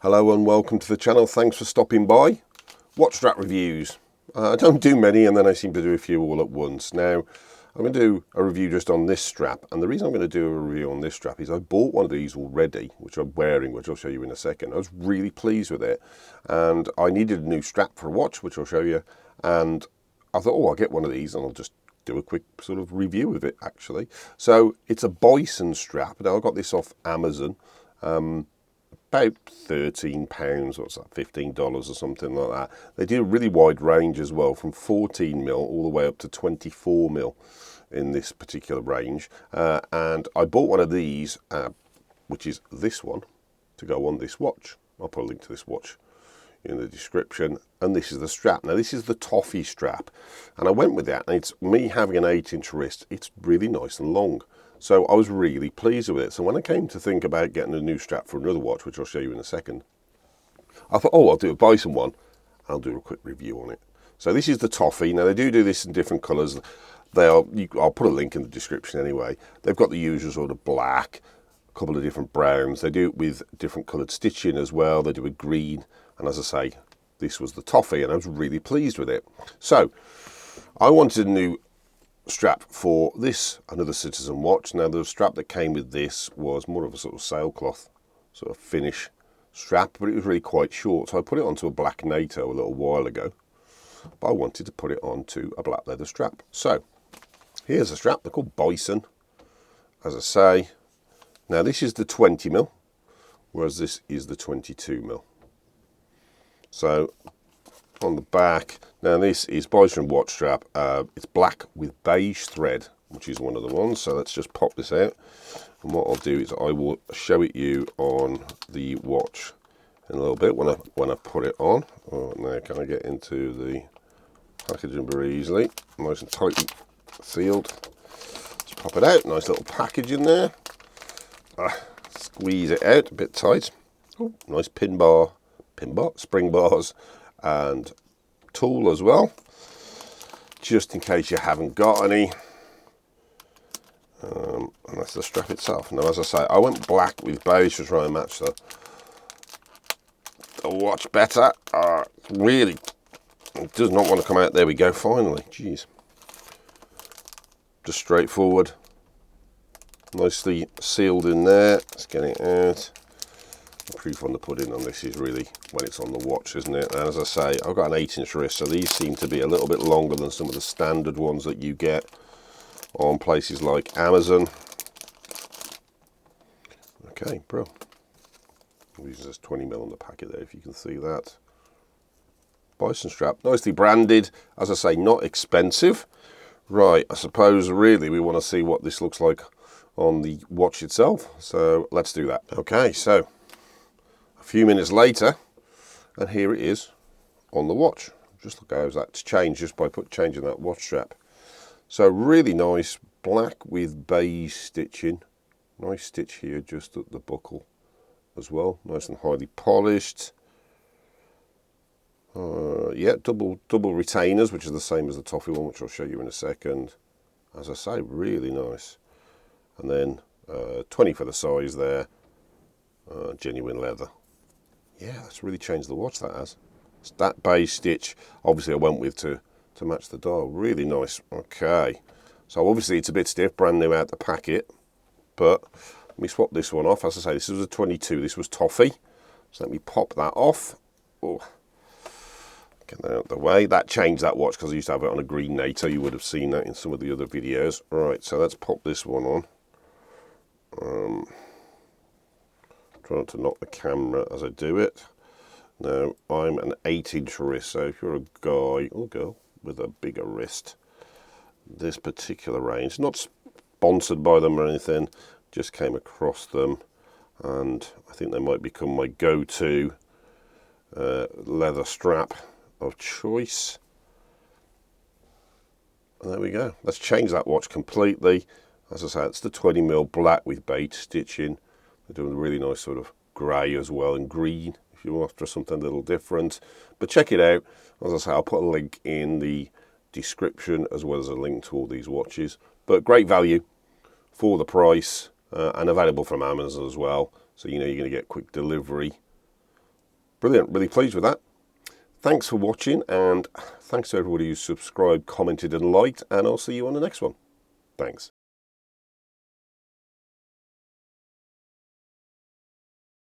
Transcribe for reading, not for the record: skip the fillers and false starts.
Hello and welcome to the channel. Thanks for stopping by. Watch strap reviews. I don't do many and then I seem to do a few all at once. Now I'm going to do a review just on this strap, and the reason I'm going to do a review on this strap is I bought one of these already, which I'm wearing, which I'll show you in a second. I was really pleased with it and I needed a new strap for a watch, which I'll show you, and I thought, oh, I'll get one of these and I'll just do a quick sort of review of it actually. So it's a Bison strap. Now I got this off Amazon. About £13, what's that, $15 or something like that. They do a really wide range as well, from 14mm all the way up to 24mm in this particular range. And I bought one of these, which is this one, to go on this watch. I'll put a link to this watch in the description. And this is the strap. Now this is the toffee strap, and I went with that, and it's me having an 8-inch wrist. It's really nice and long. So I was really pleased with it. So when I came to think about getting a new strap for another watch, which I'll show you in a second, I thought, oh, I'll do a Bison one. I'll do a quick review on it. So this is the toffee. Now they do this in different colours. I'll put a link in the description anyway. They've got the usual sort of black, a couple of different browns. They do it with different coloured stitching as well. They do a green. And as I say, this was the toffee, and I was really pleased with it. So I wanted a new strap for this, another Citizen watch. Now the strap that came with this was more of a sort of sailcloth sort of finish strap, but it was really quite short, so I put it onto a black NATO a little while ago, but I wanted to put it onto a black leather strap. So here's the strap. They're called Bison, as I say. Now this is the 20mm, whereas this is the 22mm. So on the back, now this is Bison watch strap. It's black with beige thread, which is one of the ones. So let's just pop this out, and what I'll do is I will show it you on the watch in a little bit when I put it on. Oh, now can I get into the packaging very easily? Nice and tightly sealed. Let's pop it out. Nice little package in there. Squeeze it out a bit tight. Oh, nice spring bars, and tool as well, just in case you haven't got any. And that's the strap itself. Now as I say, I went black with beige to try and match the watch better. Really, it does not want to come out. There we go, finally. Jeez. Just straightforward, nicely sealed in there. Let's get it out. The proof on the pudding on this is really when it's on the watch, isn't it? And as I say, I've got an 8-inch wrist, so these seem to be a little bit longer than some of the standard ones that you get on places like Amazon. Okay, bro. There's 20mm on the packet there, if you can see that. Bison strap, nicely branded. As I say, not expensive. Right, I suppose really we want to see what this looks like on the watch itself. So let's do that. Okay, so a few minutes later, and here it is on the watch. Just look how that's changed just by changing that watch strap. So really nice, black with beige stitching. Nice stitch here just at the buckle as well. Nice and highly polished. Yeah, double retainers, which is the same as the toffee one, which I'll show you in a second. As I say, really nice. And then 20 for the size there. Genuine leather. Yeah, that's really changed the watch, that has. It's that beige stitch, obviously I went with to match the dial. Really nice. Okay. So obviously it's a bit stiff, brand new out the packet. But let me swap this one off. As I say, this was a 22. This was toffee. So let me pop that off. Oh, get that out of the way. That changed that watch because I used to have it on a green NATO. You would have seen that in some of the other videos. Right, so let's pop this one on. Trying to knock the camera as I do it. Now, I'm an 8-inch wrist, so if you're a guy or girl with a bigger wrist, this particular range, not sponsored by them or anything, just came across them, and I think they might become my go-to leather strap of choice. And there we go. Let's change that watch completely. As I say, it's the 20mm black with beige stitching. They're doing a really nice sort of grey as well, and green if you're after something a little different. But check it out. As I say, I'll put a link in the description as well as a link to all these watches. But great value for the price, and available from Amazon as well. So you know you're going to get quick delivery Brilliant, really pleased with that. Thanks for watching, and thanks to everybody who subscribed, commented and liked, and I'll see you on the next one. Thanks.